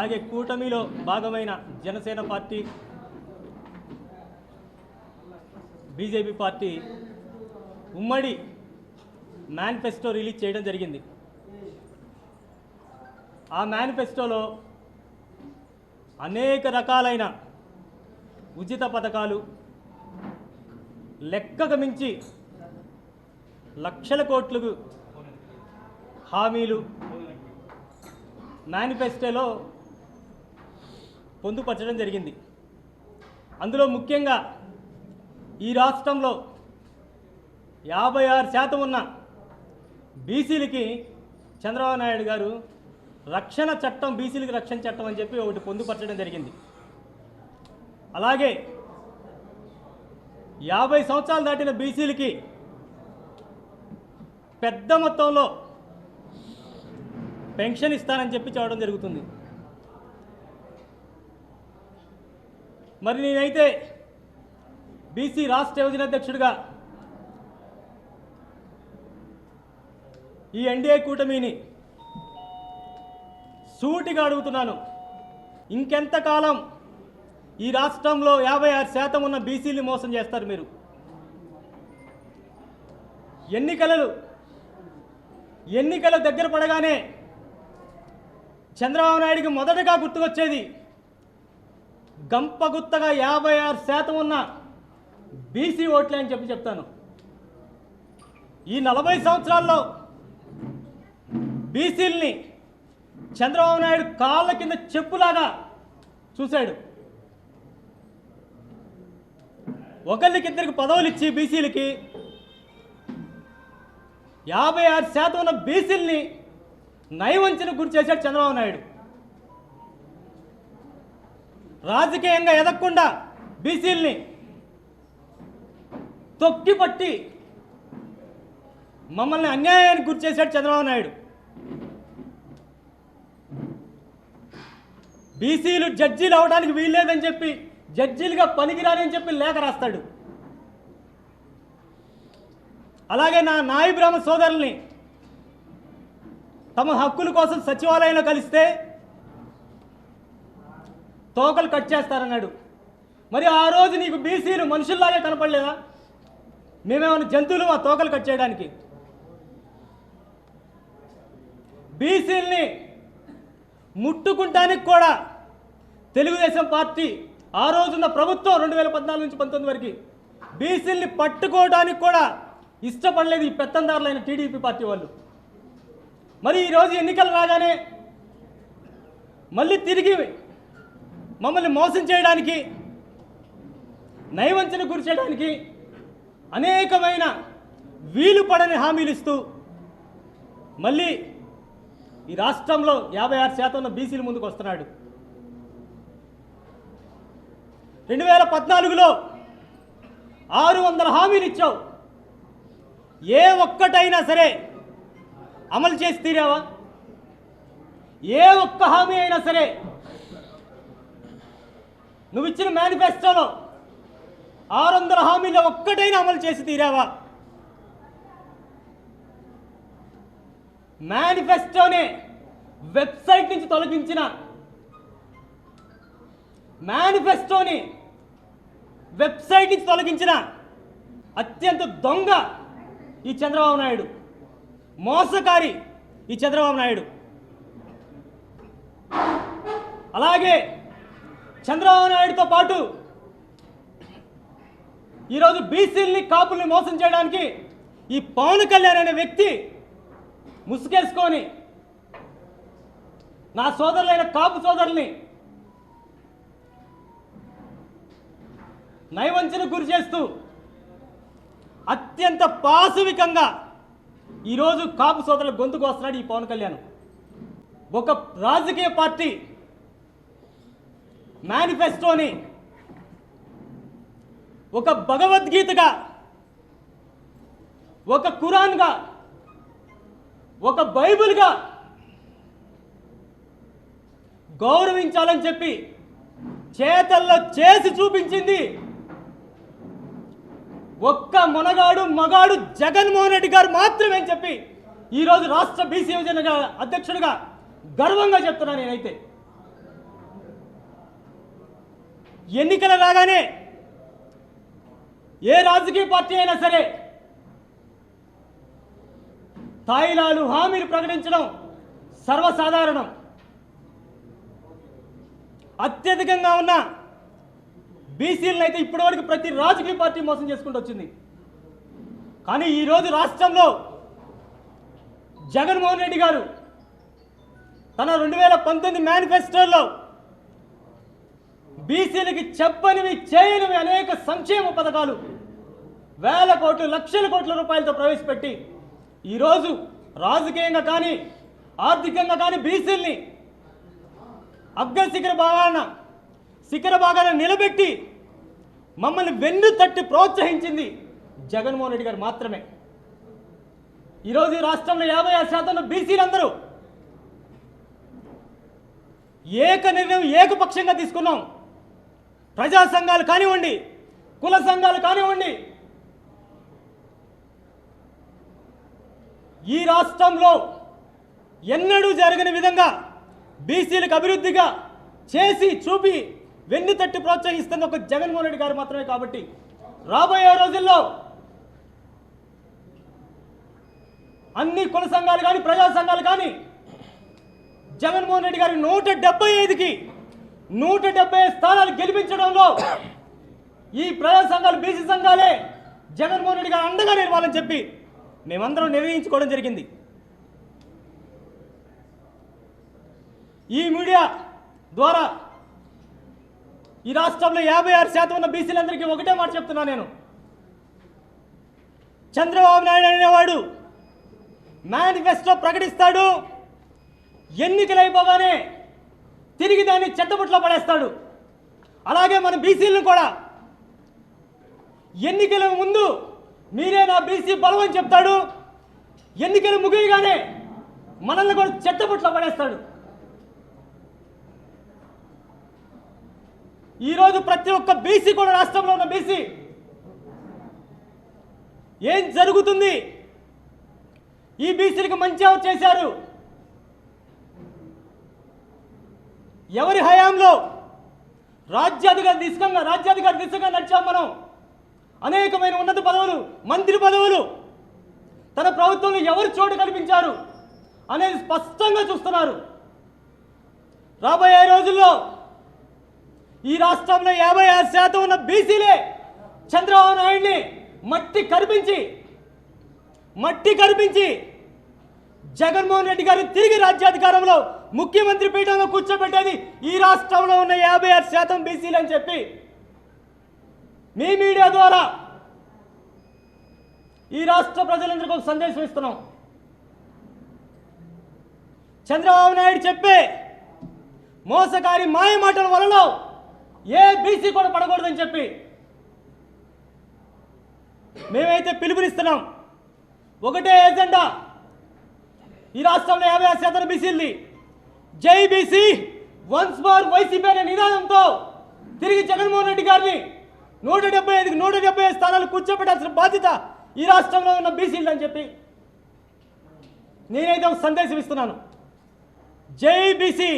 అలాగే కూటమిలో భాగమైన జనసేన పార్టీ, బీజేపీ పార్టీ ఉమ్మడి మేనిఫెస్టో రిలీజ్ చేయడం జరిగింది. ఆ మేనిఫెస్టోలో అనేక రకాలైన ఉచిత పథకాలు, లెక్కకు మించి లక్షల కోట్లకు హామీలు మేనిఫెస్టోలో పొందుపరచడం జరిగింది. అందులో ముఖ్యంగా ఈ రాష్ట్రంలో 56% ఉన్న బీసీలకి చంద్రబాబు నాయుడు గారు రక్షణ చట్టం, బీసీలకు రక్షణ చట్టం అని చెప్పి ఒకటి పొందుపరచడం జరిగింది. అలాగే 50 సంవత్సరాలు దాటిన బీసీలకి పెద్ద మొత్తంలో పెన్షన్ ఇస్తానని చెప్పి చెప్పడం జరుగుతుంది. మరి నేనైతే బీసీ రాష్ట్ర యువజన అధ్యక్షుడిగా ఈ ఎన్డీఏ కూటమిని సూటిగా అడుగుతున్నాను, ఇంకెంతకాలం ఈ రాష్ట్రంలో 56% ఉన్న బీసీలు మోసం చేస్తారు మీరు? ఎన్నికలు దగ్గర పడగానే చంద్రబాబు నాయుడికి మొదటగా గుర్తుకొచ్చేది గంపగుత్తగా 56% ఉన్న బీసీ ఓట్లే అని చెప్పి చెప్తాను. ఈ 40 సంవత్సరాల్లో బీసీల్ని చంద్రబాబు నాయుడు కాళ్ళ కింద చెప్పులాగా చూశాడు. ఒకళ్ళకిద్దరికి పదవులు ఇచ్చి బీసీలకి 56% ఉన్న బీసీల్ని నయవంచనకు గురి చేశాడు చంద్రబాబు నాయుడు. రాజకీయంగా ఎదగకుండా బీసీల్ని తొక్కిపట్టి మమ్మల్ని అన్యాయానికి గురి చేశాడు చంద్రబాబు నాయుడు. బీసీలు జడ్జీలు అవడానికి వీల్లేదని చెప్పి, జడ్జీలుగా పనికిరాని చెప్పి లేఖ రాస్తాడు. అలాగే నా నాయి బ్రాహ్మణ సోదరుల్ని తమ హక్కుల కోసం సచివాలయంలో కలిస్తే తోకలు కట్ చేస్తారన్నాడు. మరి ఆ రోజు నీకు బీసీలు మనుషుల్లాగే కనపడలేదా? మేమేమైనా జంతువులు ఆ తోకలు కట్ చేయడానికి? బీసీల్ని ముట్టుకుంటానికి కూడా తెలుగుదేశం పార్టీ ఆ రోజున్న ప్రభుత్వం 2014 నుంచి 19 వరకు బీసీల్ని పట్టుకోవడానికి కూడా ఇష్టపడలేదు ఈ పెత్తందారులైన టీడీపీ పార్టీ వాళ్ళు. మరి ఈరోజు ఎన్నికలు రాగానే మళ్ళీ తిరిగి మమ్మల్ని మోసం చేయడానికి, నయవంచన గురి చేయడానికి అనేకమైన వీలు పడని హామీలు ఇస్తూ మళ్ళీ ఈ రాష్ట్రంలో 56% ఉన్న బీసీల ముందుకు వస్తున్నాడు. 2014లో 600 హామీలు ఇచ్చావు. ఏ ఒక్కటైనా సరే అమలు చేసి తీరావా? ఏ ఒక్క హామీ అయినా సరే నువ్వు ఇచ్చిన మేనిఫెస్టోలో 600 హామీలో ఒక్కటైనా అమలు చేసి తీరావా? మేనిఫెస్టోనే వెబ్సైట్ నుంచి తొలగించిన, మేనిఫెస్టోని వెబ్సైట్ నుంచి తొలగించిన అత్యంత దొంగ ఈ చంద్రబాబు నాయుడు, మోసకారి ఈ చంద్రబాబు నాయుడు. అలాగే చంద్రబాబు నాయుడుతో పాటు ఈరోజు బీసీల్ని, కాపుల్ని మోసం చేయడానికి ఈ పవన్ కళ్యాణ్ అనే వ్యక్తి ముసుగేసుకొని నా సోదరులైన కాపు సోదరుల్ని నయవంచనకు గురి చేస్తూ అత్యంత పాశవికంగా ఈరోజు కాపు సోదరుల గొంతుకు వస్తున్నాడు ఈ పవన్ కళ్యాణ్. ఒక రాజకీయ పార్టీ మేనిఫెస్టోని ఒక భగవద్గీతగా, ఒక ఖురాన్గా, ఒక బైబిల్గా గౌరవించాలని చెప్పి చేతల్లో చేసి చూపించింది ఒక్క మగాడు జగన్మోహన్ రెడ్డి గారు మాత్రమే అని చెప్పి ఈరోజు రాష్ట్ర బీసీ యువజన అధ్యక్షుడిగా గర్వంగా చెప్తున్నాను నేనైతే. ఎన్నికలు రాగానే ఏ రాజకీయ పార్టీ అయినా సరే తాయిలాలు హామీలు ప్రకటించడం సర్వసాధారణం. అత్యధికంగా ఉన్న బీసీలను అయితే ఇప్పటివరకు ప్రతి రాజకీయ పార్టీ మోసం చేసుకుంటూ వచ్చింది. కానీ ఈరోజు రాష్ట్రంలో జగన్మోహన్ రెడ్డి గారు తన 2019 మేనిఫెస్టోలో బీసీలకి చెప్పనివి చేయనివి అనేక సంక్షేమ పథకాలు వేల కోట్లు లక్షల కోట్ల రూపాయలతో ప్రవేశపెట్టి ఈరోజు రాజకీయంగా కానీ ఆర్థికంగా కానీ బీసీల్ని శిఖర భాగాన నిలబెట్టి మమ్మల్ని వెన్ను తట్టి ప్రోత్సహించింది జగన్మోహన్ రెడ్డి గారు మాత్రమే. ఈరోజు ఈ రాష్ట్రంలో 56% బీసీలందరూ ఏక నిర్ణయం ఏకపక్షంగా తీసుకున్నాం. ప్రజా సంఘాలు కానివ్వండి, కుల సంఘాలు కానివ్వండి, ఈ రాష్ట్రంలో ఎన్నడూ జరగని విధంగా బీసీలకు అభివృద్ధిగా చేసి చూపి వెన్ను తట్టి ప్రోత్సహిస్తున్న ఒక జగన్మోహన్ రెడ్డి గారు మాత్రమే. కాబట్టి రాబోయే రోజుల్లో అన్ని కుల సంఘాలు కానీ ప్రజా సంఘాలు కానీ జగన్మోహన్ రెడ్డి గారి 175కి 170 స్థానాలు గెలిపించడంలో ఈ ప్రజా సంఘాలు బీసీ సంఘాలే జగన్మోహన్ రెడ్డి గారు అండగా నిలవాలని చెప్పి మేమందరం నిర్ణయించుకోవడం జరిగింది. ఈ మీడియా ద్వారా ఈ రాష్ట్రంలో 56% ఉన్న బీసీలందరికీ ఒకటే మాట చెప్తున్నా నేను. చంద్రబాబు నాయుడు అనేవాడు మేనిఫెస్టో ప్రకటిస్తాడు, ఎన్నికలు అయిపోగానే తిరిగి దాన్ని చెత్తబుట్లో పడేస్తాడు. అలాగే మన బీసీలను కూడా ఎన్నికల ముందు మీరే నా బీసీ బలం అని చెప్తాడు, ఎన్నికలు ముగియగానే మనల్ని కూడా చెత్తబుట్లో పడేస్తాడు. ఈరోజు ప్రతి ఒక్క బీసీ కూడా రాష్ట్రంలో ఉన్న బీసీ ఏం జరుగుతుంది, ఈ బీసీలకు మంచి ఎవరు చేశారు, ఎవరి హయాంలో రాజ్యాధికారి దిశగా నడిచాం మనం, అనేకమైన ఉన్నత పదవులు మంత్రి పదవులు తన ప్రభుత్వంలో ఎవరు చోటు కల్పించారు అనేది స్పష్టంగా చూస్తున్నారు. రాబోయే రోజుల్లో ఈ రాష్ట్రంలో 56% ఉన్న బీసీలే చంద్రబాబు నాయుడిని మట్టి కరిపించి జగన్మోహన్ రెడ్డి గారు తిరిగి రాజ్యాధికారంలో ముఖ్యమంత్రి పీఠంలో కూర్చోబెట్టేది ఈ రాష్ట్రంలో ఉన్న 56% బీసీలు అని చెప్పి మీ మీడియా ద్వారా ఈ రాష్ట్ర ప్రజలందరికీ ఒక సందేశం ఇస్తున్నాం. చంద్రబాబు నాయుడు చెప్పే మోసకారి మాయ మాటల వలన ఏ బీసీ కూడా పడకూడదని చెప్పి మేమైతే పిలుపునిస్తున్నాం. ఒకటే ఎజెండా ఈ రాష్ట్రంలో 56% బీసీలది. జై బీసీ వన్స్ మోర్ వైసీపీ అనే నినాదంతో తిరిగి జగన్మోహన్ రెడ్డి గారిని 175కి 175 స్థానాలు కూర్చోబెట్టాల్సిన బాధ్యత ఈ రాష్ట్రంలో ఉన్న బీసీలు అని చెప్పి నేనైతే ఒక సందేశం ఇస్తున్నాను. జై బీసీ.